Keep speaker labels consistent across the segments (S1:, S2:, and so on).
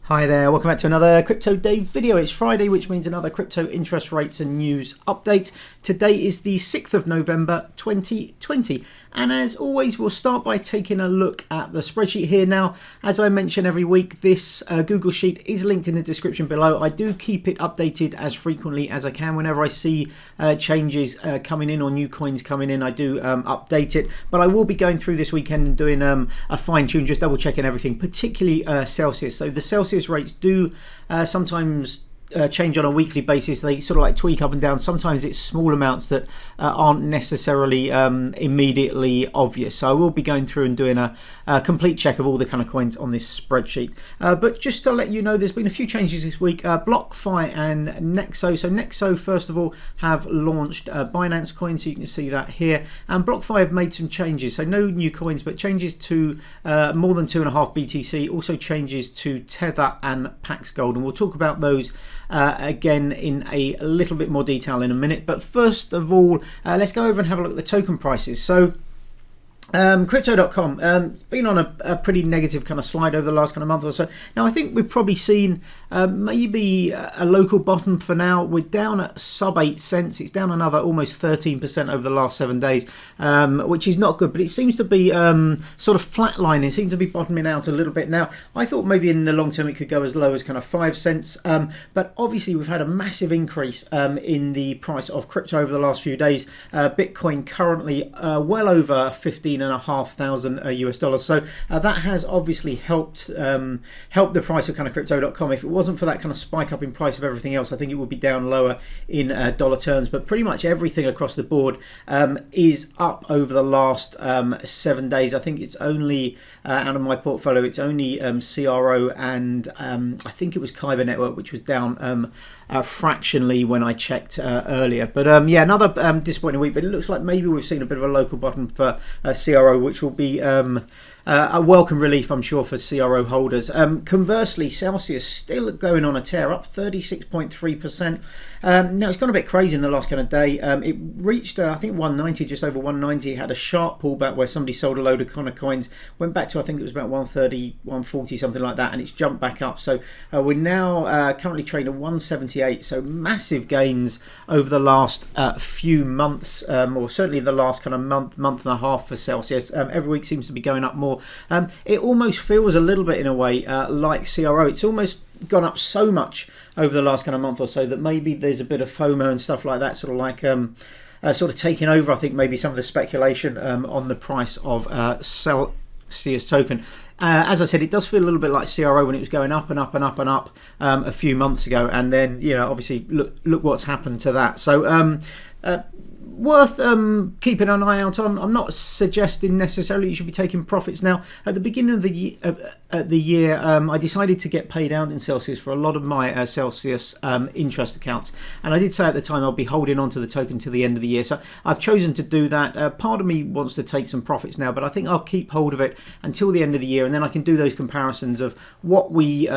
S1: Hi there, welcome back to another Crypto Dave video. It's Friday, which means another crypto interest rates and news update. Today is the 6th of November 2020. And as always, we'll start by taking a look at the spreadsheet here. Now, as I mention every week, this Google Sheet is linked in the description below. I do keep it updated as frequently as I can. Whenever I see changes coming in or new coins coming in, I do update it. But I will be going through this weekend and doing a fine tune, just double checking everything, particularly Celsius. So the Celsius rates do sometimes change on a weekly basis. They sort of like tweak up and down. Sometimes it's small amounts that aren't necessarily immediately obvious. So I will be going through and doing a complete check of all the kind of coins on this spreadsheet. But just to let you know, there's been a few changes this week. BlockFi and Nexo. So Nexo, first of all, have launched Binance coins. So you can see that here. And BlockFi have made some changes. So no new coins, but changes to more than 2.5 BTC. Also changes to Tether and PAXG Gold. And we'll talk about those again in a little bit more detail in a minute. But first of all, let's go over and have a look at the token prices. So crypto.com been on a pretty negative kind of slide over the last kind of month or so. Now I think we've probably seen maybe a local bottom for now. We're down at sub 8 cents. It's down another almost 13% over the last 7 days, which is not good, but it seems to be sort of flatlining. It seems to be bottoming out a little bit now. I thought maybe in the long term it could go as low as kind of 5 cents, but obviously we've had a massive increase in the price of crypto over the last few days. Bitcoin currently well over 15,500 US dollars. So that has obviously helped the price of kind of crypto.com. If it wasn't for that kind of spike up in price of everything else, I think it would be down lower in dollar terms. But pretty much everything across the board is up over the last 7 days. I think it's only out of my portfolio, it's only CRO and I think it was Kyber Network, which was down fractionally when I checked earlier. But yeah, another disappointing week, but it looks like maybe we've seen a bit of a local bottom for CRO, which will be a welcome relief, I'm sure, for CRO holders. Conversely, Celsius still going on a tear, up 36.3%. Now it's gone a bit crazy in the last kind of day. It reached I think 190, just over 190. Had a sharp pullback where somebody sold a load of kind of coins, went back to I think it was about 130, 140, something like that, and it's jumped back up. So we're now currently trading at 178. So massive gains over the last few months, or certainly the last kind of month and a half for Celsius. Every week seems to be going up more. It almost feels a little bit in a way like CRO. It's almost gone up so much over the last kind of month or so that maybe there's a bit of FOMO and stuff like that, sort of like sort of taking over, I think, maybe some of the speculation on the price of Celsius token. As I said, it does feel a little bit like CRO when it was going up and up and up and up a few months ago, and then, you know, obviously look what's happened to that. So worth keeping an eye out on. I'm not suggesting necessarily you should be taking profits now. At the beginning of the year, I decided to get paid out in Celsius for a lot of my Celsius interest accounts, and I did say at the time I'll be holding on to the token to the end of the year. So I've chosen to do that. Part of me wants to take some profits now, but I think I'll keep hold of it until the end of the year, and then I can do those comparisons of what we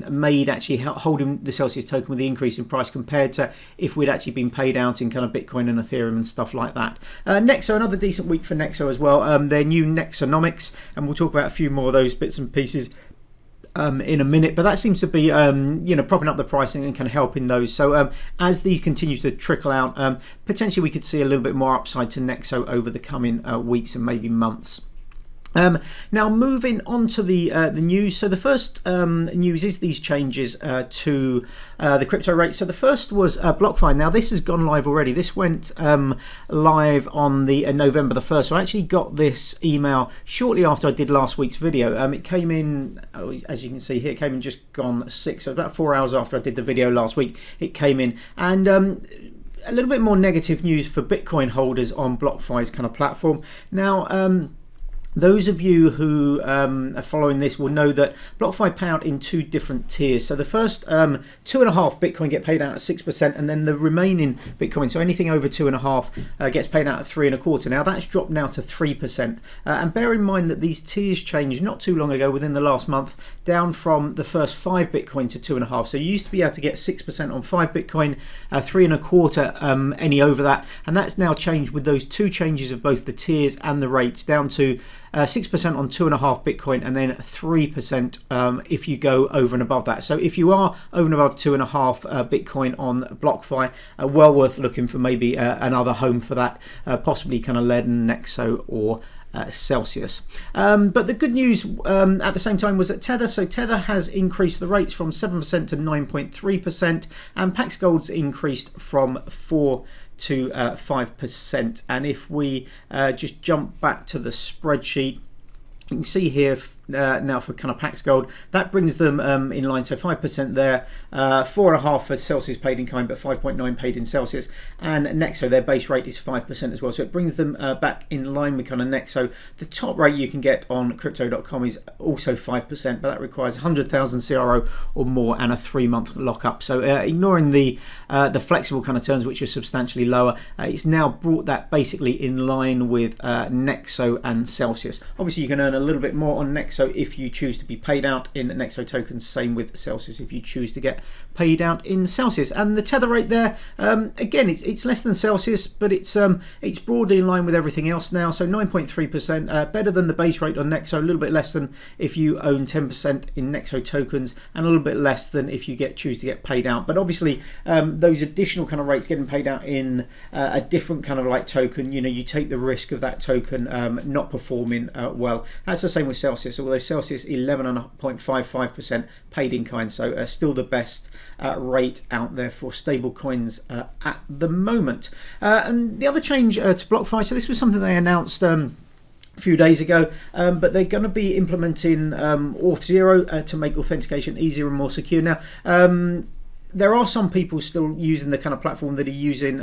S1: made actually holding the Celsius token with the increase in price compared to if we'd actually been paid out in kind of Bitcoin and Ethereum and stuff like that. Nexo, another decent week for Nexo as well. Their new Nexonomics, and we'll talk about a few more of those bits and pieces in a minute, but that seems to be you know, propping up the pricing and kind of helping those. So as these continue to trickle out, potentially we could see a little bit more upside to Nexo over the coming weeks and maybe months. Now moving on to the news. So the first news is these changes to the crypto rate. So the first was BlockFi. Now this has gone live already. This went live on the November the 1st. So I actually got this email shortly after I did last week's video. It came in, as you can see here, it came in just gone 6, so about 4 hours after I did the video last week. It came in, and a little bit more negative news for Bitcoin holders on BlockFi's kind of platform. Now those of you who are following this will know that BlockFi pay out in 2 different tiers. So the first 2.5 Bitcoin get paid out at 6%, and then the remaining Bitcoin, so anything over 2.5, gets paid out at 3.25. Now that's dropped now to 3%. And bear in mind that these tiers changed not too long ago, within the last month, down from the first 5 Bitcoin to 2.5. So you used to be able to get 6% on 5 Bitcoin, 3.25 any over that, and that's now changed with those 2 changes of both the tiers and the rates down to 6% on 2.5 Bitcoin, and then 3% if you go over and above that. So if you are over and above 2.5 Bitcoin on BlockFi, well worth looking for maybe another home for that, possibly kind of led Nexo or Celsius. But the good news at the same time was at Tether. So Tether has increased the rates from 7% to 9.3%, and PAX Gold's increased from 4 to 5%. And if we just jump back to the spreadsheet, you can see here now for kind of PAX Gold, that brings them in line. So 5% there, 4.5 for Celsius paid in kind, but 5.9 paid in Celsius. And Nexo, their base rate is 5% as well. So it brings them back in line with kind of Nexo. The top rate you can get on crypto.com is also 5%, but that requires 100,000 CRO or more and a 3-month lockup. So ignoring the flexible kind of terms, which are substantially lower, it's now brought that basically in line with Nexo and Celsius. Obviously, you can earn a little bit more on Nexo if you choose to be paid out in Nexo tokens. Same with Celsius if you choose to get paid out in Celsius. And the tether rate there, again, it's less than Celsius, but it's broadly in line with everything else now. So 9.3%, better than the base rate on Nexo, a little bit less than if you own 10% in Nexo tokens, and a little bit less than if you choose to get paid out. But obviously, those additional kind of rates getting paid out in a different kind of like token, you take the risk of that token not performing well. That's the same with Celsius, although Celsius 11.55% paid in kind, so still the best rate out there for stable coins at the moment. And the other change to BlockFi, so this was something they announced a few days ago, but they're going to be implementing Auth0 to make authentication easier and more secure. Now, there are some people still using the kind of platform that are using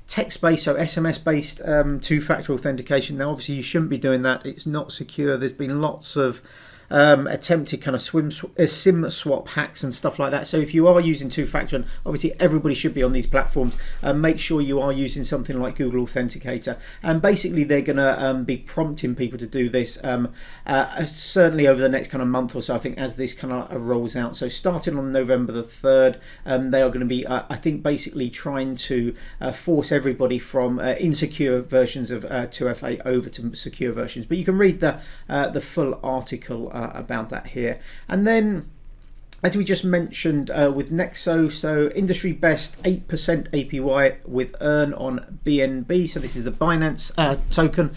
S1: text-based, so SMS-based two-factor authentication. Now, obviously, you shouldn't be doing that. It's not secure. There's been lots of attempted kind of SIM swap hacks and stuff like that. So if you are using two-factor, and obviously everybody should be on these platforms, make sure you are using something like Google Authenticator. And basically they're going to be prompting people to do this certainly over the next kind of month or so, I think, as this kind of rolls out. So starting on November the 3rd, they are going to be, I think, basically trying to force everybody from insecure versions of 2FA over to secure versions. But you can read the full article about that here. And then, as we just mentioned with Nexo, so industry best 8% APY with earn on BNB. So this is the Binance token.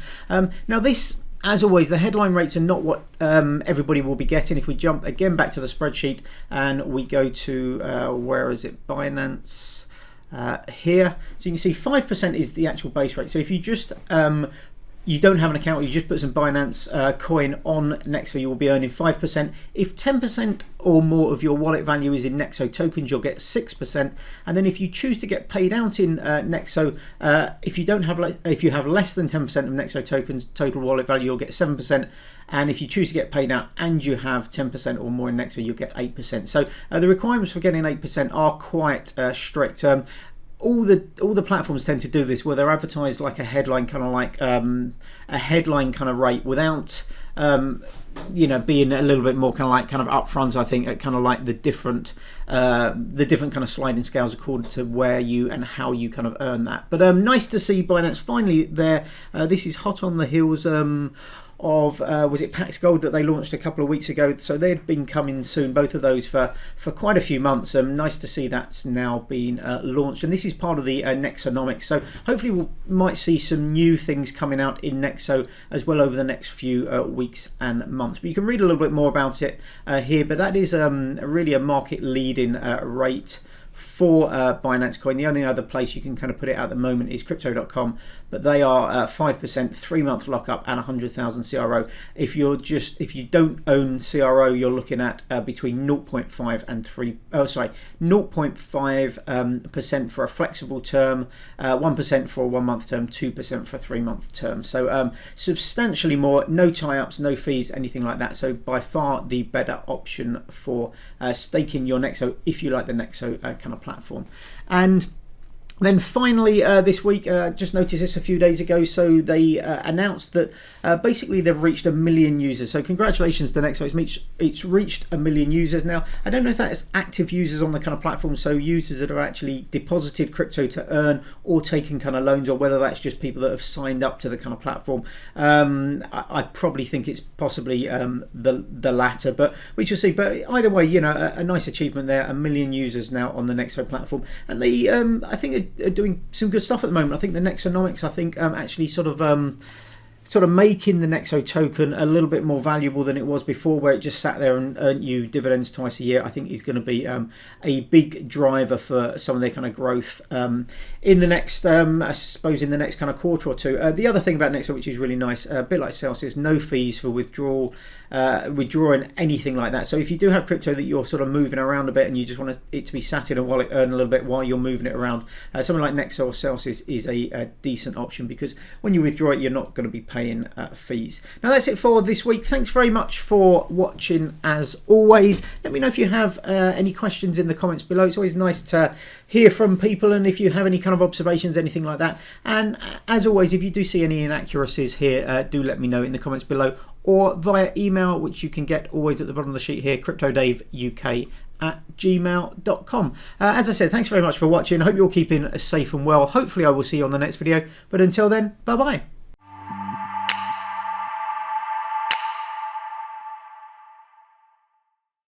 S1: Now this, as always, the headline rates are not what everybody will be getting. If we jump again back to the spreadsheet and we go to where is it, Binance here, so you can see 5% is the actual base rate. So if you just you don't have an account, you just put some Binance coin on Nexo, you will be earning 5%. If 10% or more of your wallet value is in Nexo tokens, you'll get 6%. And then if you choose to get paid out in Nexo, if you have less than 10% of Nexo tokens total wallet value, you'll get 7%. And if you choose to get paid out and you have 10% or more in Nexo, you'll get 8%. So the requirements for getting 8% are quite strict. All the platforms tend to do this, where they're advertised like a headline kind of like a headline kind of rate without being a little bit more kind of upfront, I think, at kind of like the different kind of sliding scales according to where you and how you kind of earn that. But nice to see Binance finally there. This is hot on the heels of was it PAX Gold that they launched a couple of weeks ago, so they'd been coming soon, both of those for quite a few months. Nice to see that's now been launched, and this is part of the Nexonomics, so hopefully we might see some new things coming out in Nexo as well over the next few weeks and months. But you can read a little bit more about it here, but that is really a market leading rate for Binance Coin. The only other place you can kind of put it at the moment is crypto.com, but they are 5%, 3-month lockup, and 100,000 CRO. If you don't own CRO, you're looking at between 0.5 and 0.5% for a flexible term, 1% for a 1-month term, 2% for a 3-month term. So substantially more, no tie-ups, no fees, anything like that. So by far the better option for staking your Nexo if you like the Nexo kind of platform. And Then finally this week, just noticed this a few days ago, so they announced that basically they've reached 1 million users. So congratulations to Nexo, it's reached 1 million users now. I don't know if that's active users on the kind of platform, so users that have actually deposited crypto to earn or taken kind of loans, or whether that's just people that have signed up to the kind of platform. I probably think it's possibly the latter, but we shall see. But either way, you know, a nice achievement there. 1 million users now on the Nexo platform, and they I think are doing some good stuff at the moment. I think the Nexonomics, actually sort of making the Nexo token a little bit more valuable than it was before, where it just sat there and earned you dividends twice a year. I think is going to be a big driver for some of their kind of growth in the next, I suppose, in the next kind of quarter or two. The other thing about Nexo, which is really nice, a bit like Celsius, no fees for withdrawing anything like that. So if you do have crypto that you're sort of moving around a bit and you just want it to be sat in a wallet, earn a little bit while you're moving it around, something like Nexo or Celsius is a decent option, because when you withdraw it, you're not going to be paying fees. Now that's it for this week. Thanks very much for watching as always. Let me know if you have any questions in the comments below. It's always nice to hear from people, and if you have any kind of observations, anything like that. And as always, if you do see any inaccuracies here, do let me know in the comments below, or via email, which you can get always at the bottom of the sheet here, cryptodaveuk@gmail.com. As I said, thanks very much for watching. I hope you're keeping safe and well. Hopefully I will see you on the next video, but until then, bye bye.